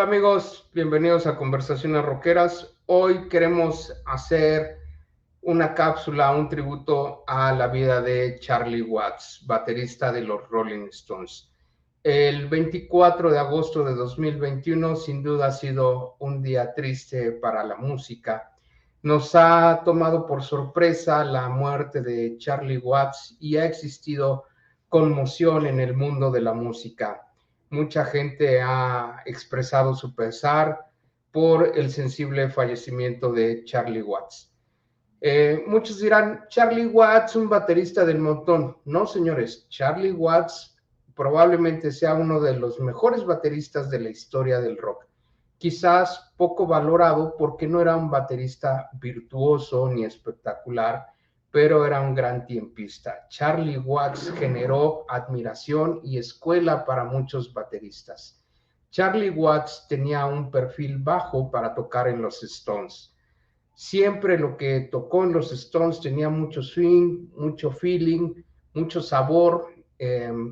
amigos, bienvenidos a Conversaciones Rockeras. Hoy queremos hacer una cápsula, un tributo a la vida de Charlie Watts, baterista de los Rolling Stones. El 24 de agosto de 2021 sin duda ha sido un día triste para la música. Nos ha tomado por sorpresa la muerte de Charlie Watts y ha existido conmoción en el mundo de la música. Mucha gente ha expresado su pesar por el sensible fallecimiento de Charlie Watts. Muchos dirán, Charlie Watts, un baterista del montón. No, señores, Charlie Watts probablemente sea uno de los mejores bateristas de la historia del rock. Quizás poco valorado porque no era un baterista virtuoso ni espectacular, pero era un gran tiempista. Charlie Watts generó admiración y escuela para muchos bateristas. Charlie Watts tenía un perfil bajo para tocar en los Stones. Siempre lo que tocó en los Stones tenía mucho swing, mucho feeling, mucho sabor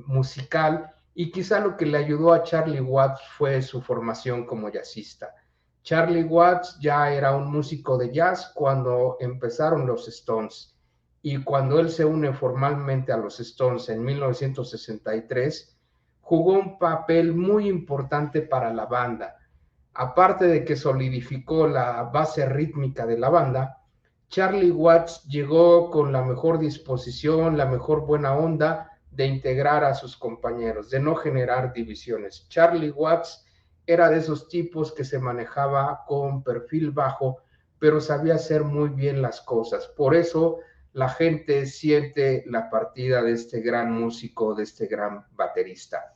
musical, y quizá lo que le ayudó a Charlie Watts fue su formación como jazzista. Charlie Watts ya era un músico de jazz cuando empezaron los Stones, y cuando él se une formalmente a los Stones en 1963, jugó un papel muy importante para la banda. Aparte de que solidificó la base rítmica de la banda, Charlie Watts llegó con la mejor disposición, la mejor buena onda de integrar a sus compañeros, de no generar divisiones. Charlie Watts era de esos tipos que se manejaba con perfil bajo, pero sabía hacer muy bien las cosas. Por eso la gente siente la partida de este gran músico, de este gran baterista.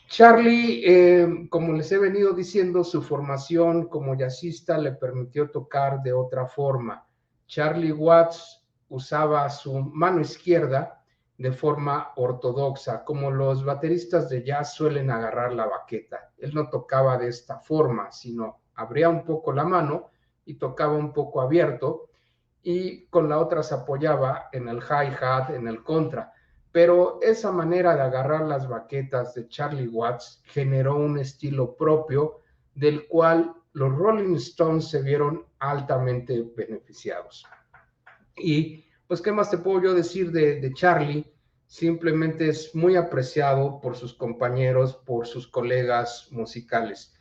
Charlie, como les he venido diciendo, su formación como jazzista le permitió tocar de otra forma. Charlie Watts usaba su mano izquierda de forma ortodoxa, como los bateristas de jazz suelen agarrar la baqueta. Él no tocaba de esta forma, sino abría un poco la mano y tocaba un poco abierto, y con la otra se apoyaba en el hi-hat, en el contra. Pero esa manera de agarrar las baquetas de Charlie Watts generó un estilo propio del cual los Rolling Stones se vieron altamente beneficiados. Y pues, ¿qué más te puedo yo decir de Charlie? Simplemente es muy apreciado por sus compañeros, por sus colegas musicales.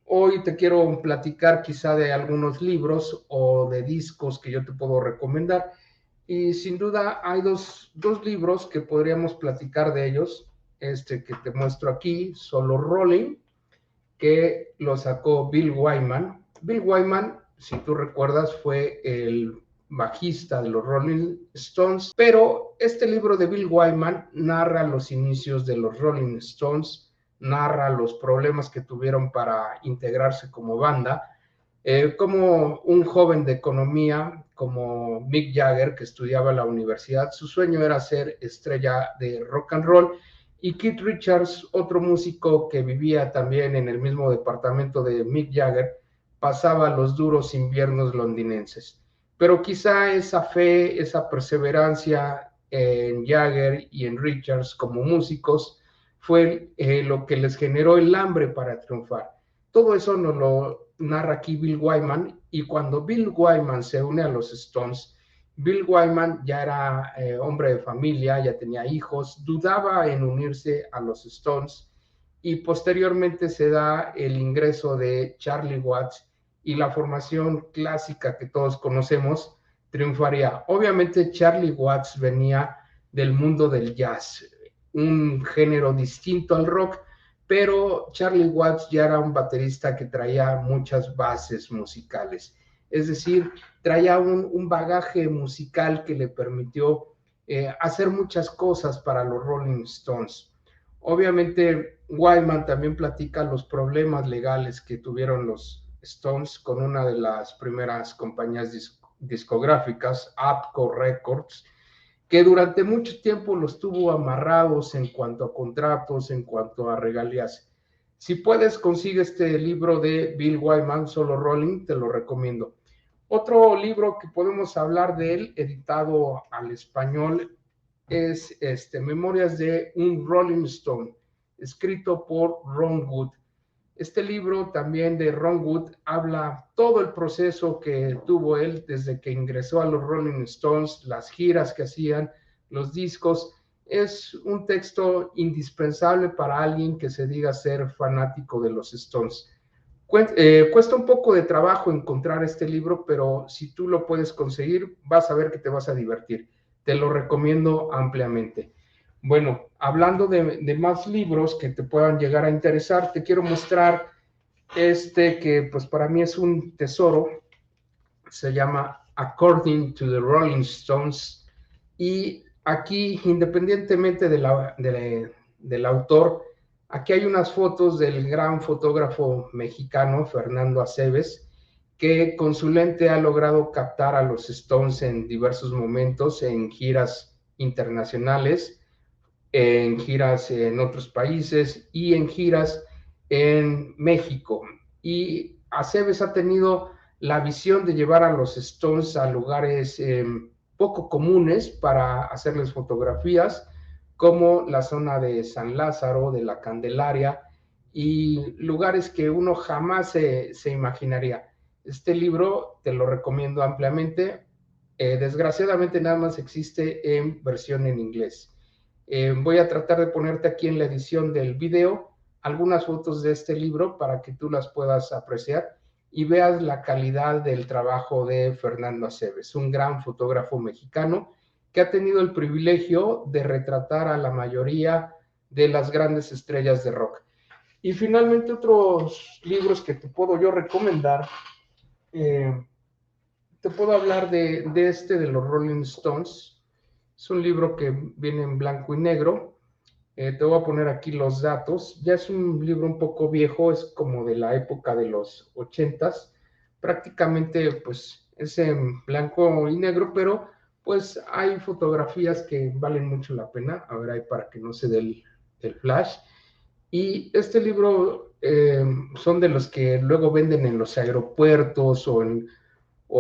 Hoy te quiero platicar quizá de algunos libros o de discos que yo te puedo recomendar. Y sin duda hay dos libros que podríamos platicar de ellos. Este que te muestro aquí, Solo Rolling, que lo sacó Bill Wyman. Bill Wyman, si tú recuerdas, fue el bajista de los Rolling Stones, pero este libro de Bill Wyman narra los inicios de los Rolling Stones, narra los problemas que tuvieron para integrarse como banda, como un joven de economía como Mick Jagger, que estudiaba en la universidad, su sueño era ser estrella de rock and roll, y Keith Richards, otro músico que vivía también en el mismo departamento de Mick Jagger, pasaba los duros inviernos londinenses. Pero quizá esa fe, esa perseverancia en Jagger y en Richards como músicos fue lo que les generó el hambre para triunfar. Todo eso nos lo narra aquí Bill Wyman, y cuando Bill Wyman se une a los Stones, Bill Wyman ya era hombre de familia, ya tenía hijos, dudaba en unirse a los Stones, y posteriormente se da el ingreso de Charlie Watts y la formación clásica que todos conocemos triunfaría. Obviamente Charlie Watts venía del mundo del jazz, un género distinto al rock, pero Charlie Watts ya era un baterista que traía muchas bases musicales. Es decir, traía un bagaje musical que le permitió hacer muchas cosas para los Rolling Stones. Obviamente, Wyman también platica los problemas legales que tuvieron los Stones con una de las primeras compañías discográficas, Atco Records, que durante mucho tiempo los tuvo amarrados en cuanto a contratos, en cuanto a regalías. Si puedes, consigue este libro de Bill Wyman, Solo Rolling, te lo recomiendo. Otro libro que podemos hablar de él, editado al español, es Memorias de un Rolling Stone, escrito por Ron Wood. Este libro también de Ron Wood habla todo el proceso que tuvo él desde que ingresó a los Rolling Stones, las giras que hacían, los discos. Es un texto indispensable para alguien que se diga ser fanático de los Stones. Cuesta un poco de trabajo encontrar este libro, pero si tú lo puedes conseguir, vas a ver que te vas a divertir. Te lo recomiendo ampliamente. Bueno, hablando de más libros que te puedan llegar a interesar, te quiero mostrar este que pues para mí es un tesoro. Se llama According to the Rolling Stones. Y aquí, independientemente del autor, aquí hay unas fotos del gran fotógrafo mexicano Fernando Aceves, que con su lente ha logrado captar a los Stones en diversos momentos, en giras internacionales, en giras en otros países y en giras en México. Y Aceves ha tenido la visión de llevar a los Stones a lugares poco comunes para hacerles fotografías, como la zona de San Lázaro, de la Candelaria, y lugares que uno jamás se imaginaría. Este libro te lo recomiendo ampliamente. Desgraciadamente nada más existe en versión en inglés. Voy a tratar de ponerte aquí en la edición del video algunas fotos de este libro para que tú las puedas apreciar y veas la calidad del trabajo de Fernando Aceves, un gran fotógrafo mexicano que ha tenido el privilegio de retratar a la mayoría de las grandes estrellas de rock. Y finalmente otros libros que te puedo yo recomendar, te puedo hablar de los Rolling Stones. Es un libro que viene en blanco y negro. Te voy a poner aquí los datos. Ya es un libro un poco viejo, es como de la época de los 80s. Prácticamente pues es en blanco y negro, pero pues hay fotografías que valen mucho la pena. A ver, ahí para que no se dé el flash. Y este libro son de los que luego venden en los aeropuertos o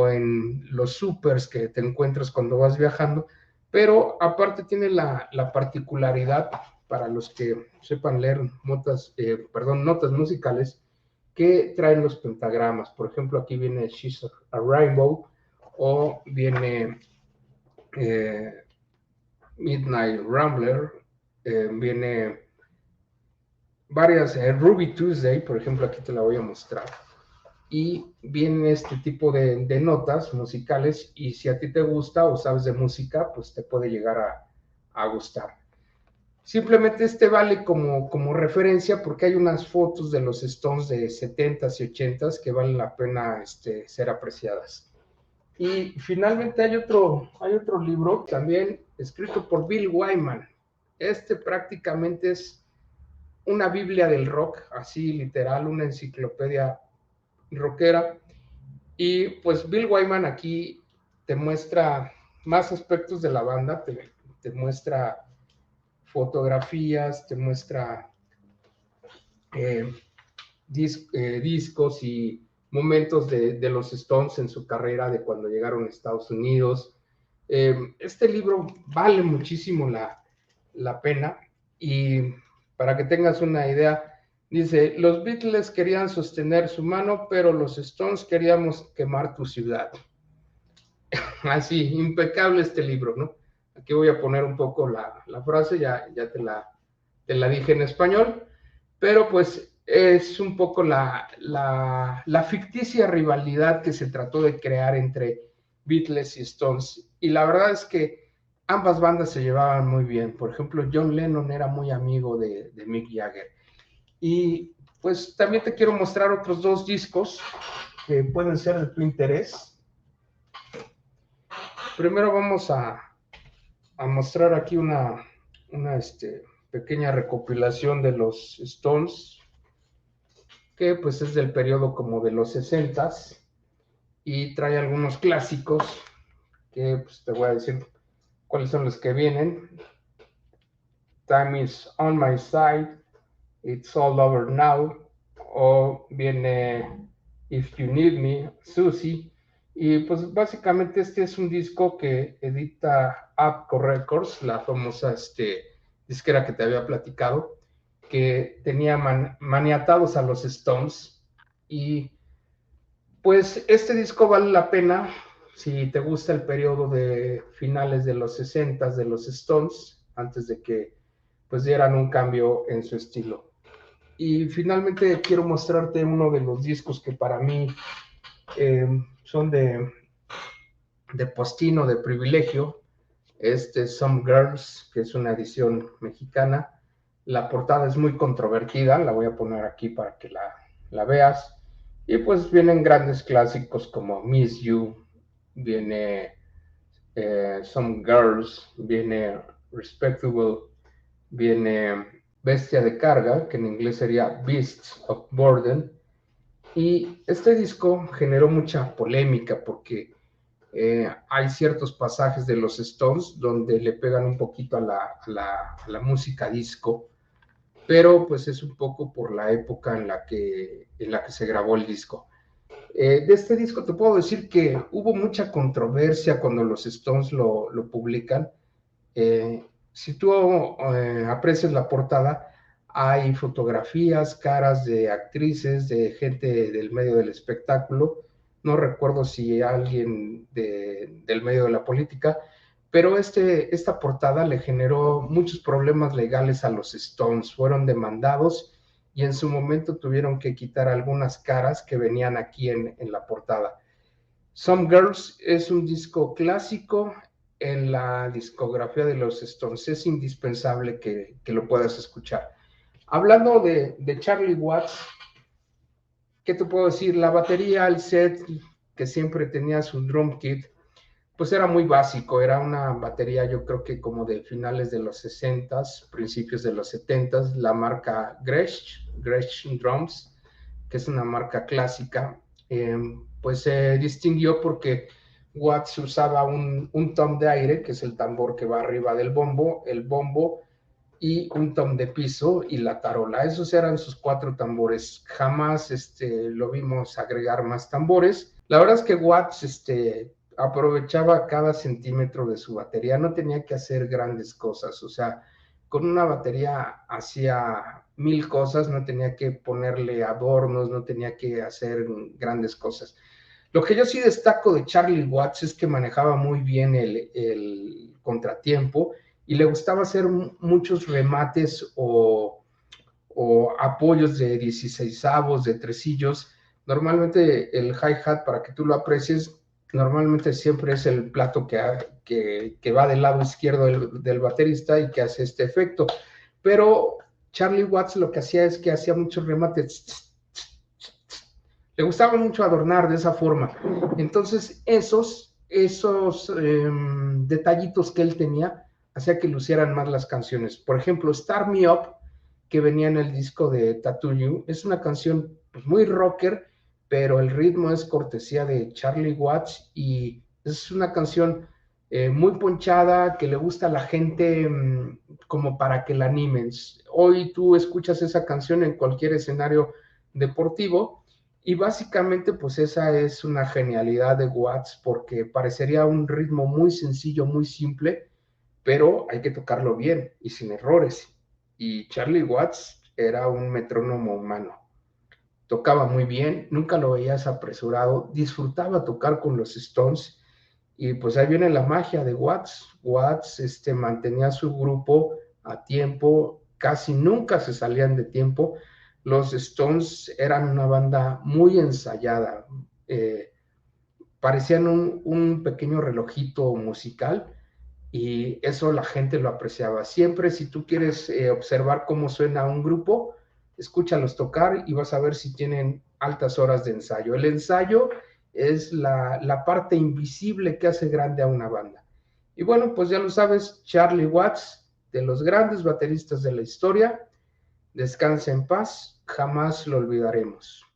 en los supers que te encuentras cuando vas viajando, pero aparte tiene la particularidad, para los que sepan leer notas musicales, que traen los pentagramas. Por ejemplo, aquí viene She's a Rainbow, o viene eh, Midnight Rambler, viene varias, Ruby Tuesday, por ejemplo, aquí te la voy a mostrar. Y vienen este tipo de notas musicales, y si a ti te gusta o sabes de música, pues te puede llegar a gustar. Simplemente este vale como referencia porque hay unas fotos de los Stones de 70s y 80s que valen la pena ser apreciadas. Y finalmente hay otro libro también escrito por Bill Wyman. Este prácticamente es una Biblia del rock, así literal, una enciclopedia rockera. Y pues Bill Wyman aquí te muestra más aspectos de la banda, te muestra fotografías, te muestra eh, discos y momentos de los Stones en su carrera, de cuando llegaron a Estados Unidos. Este libro vale muchísimo la pena, y para que tengas una idea, dice: los Beatles querían sostener su mano, pero los Stones queríamos quemar tu ciudad. Así, impecable este libro, ¿no? Aquí voy a poner un poco la frase, ya te la dije en español, pero pues es un poco la ficticia rivalidad que se trató de crear entre Beatles y Stones. Y la verdad es que ambas bandas se llevaban muy bien. Por ejemplo, John Lennon era muy amigo de Mick Jagger. Y pues también te quiero mostrar otros dos discos que pueden ser de tu interés. Primero vamos a mostrar aquí una pequeña recopilación de los Stones, que pues es del periodo como de los 60s, y trae algunos clásicos que pues te voy a decir cuáles son los que vienen. Time is on my side, It's all over now, o viene If You Need Me, Susie. Y pues básicamente este es un disco que edita Atco Records, la famosa disquera que te había platicado. que tenía maniatados a los Stones. Y pues este disco vale la pena si te gusta el periodo de finales de los 60 de los Stones, antes de que pues dieran un cambio en su estilo. Y finalmente quiero mostrarte uno de los discos que para mí son de postino, de privilegio. Some Girls, que es una edición mexicana. La portada es muy controvertida, la voy a poner aquí para que la veas. Y pues vienen grandes clásicos como Miss You, viene Some Girls, viene Respectable, viene Bestia de Carga, que en inglés sería Beasts of Burden. Y este disco generó mucha polémica porque hay ciertos pasajes de los Stones donde le pegan un poquito a la música disco, pero pues es un poco por la época en la que se grabó el disco. De este disco te puedo decir que hubo mucha controversia cuando los Stones lo publican. Si tú aprecias la portada, hay fotografías, caras de actrices, de gente del medio del espectáculo. No recuerdo si alguien del medio de la política, pero esta portada le generó muchos problemas legales a los Stones. Fueron demandados y en su momento tuvieron que quitar algunas caras que venían aquí en la portada. Some Girls es un disco clásico en la discografía de los Stones. Es indispensable que lo puedas escuchar. Hablando de Charlie Watts, ¿qué te puedo decir? La batería, el set, que siempre tenía su drum kit, pues era muy básico. Era una batería, yo creo que como de finales de los 60s, principios de los 70s, la marca Gretsch Drums, que es una marca clásica. Pues se distinguió porque Watts usaba un tom de aire, que es el tambor que va arriba del bombo, el bombo y un tom de piso y la tarola. Esos eran sus 4 tambores. Jamás lo vimos agregar más tambores. La verdad es que Watts aprovechaba cada centímetro de su batería, no tenía que hacer grandes cosas, o sea, con una batería hacía 1000 cosas, no tenía que ponerle adornos, no tenía que hacer grandes cosas. Lo que yo sí destaco de Charlie Watts es que manejaba muy bien el contratiempo y le gustaba hacer muchos remates o apoyos de 16avos, de tresillos. Normalmente el hi-hat, para que tú lo aprecies, normalmente siempre es el plato que va del lado izquierdo del baterista y que hace este efecto. Pero Charlie Watts lo que hacía es que hacía muchos remates. Le gustaba mucho adornar de esa forma. Entonces, esos detallitos que él tenía hacía que lucieran más las canciones. Por ejemplo, Start Me Up, que venía en el disco de Tattoo You, es una canción pues, muy rocker, pero el ritmo es cortesía de Charlie Watts y es una canción muy ponchada, que le gusta a la gente como para que la animen. Hoy tú escuchas esa canción en cualquier escenario deportivo y básicamente pues esa es una genialidad de Watts porque parecería un ritmo muy sencillo, muy simple, pero hay que tocarlo bien y sin errores. Y Charlie Watts era un metrónomo humano. Tocaba muy bien, nunca lo veías apresurado, disfrutaba tocar con los Stones y pues ahí viene la magia de Watts. Watts mantenía su grupo a tiempo, casi nunca se salían de tiempo. Los Stones eran una banda muy ensayada, parecían un pequeño relojito musical y eso la gente lo apreciaba. Siempre si tú quieres observar cómo suena un grupo, escúchalos tocar y vas a ver si tienen altas horas de ensayo. El ensayo es la parte invisible que hace grande a una banda. Y bueno, pues ya lo sabes, Charlie Watts, de los grandes bateristas de la historia, descansa en paz, jamás lo olvidaremos.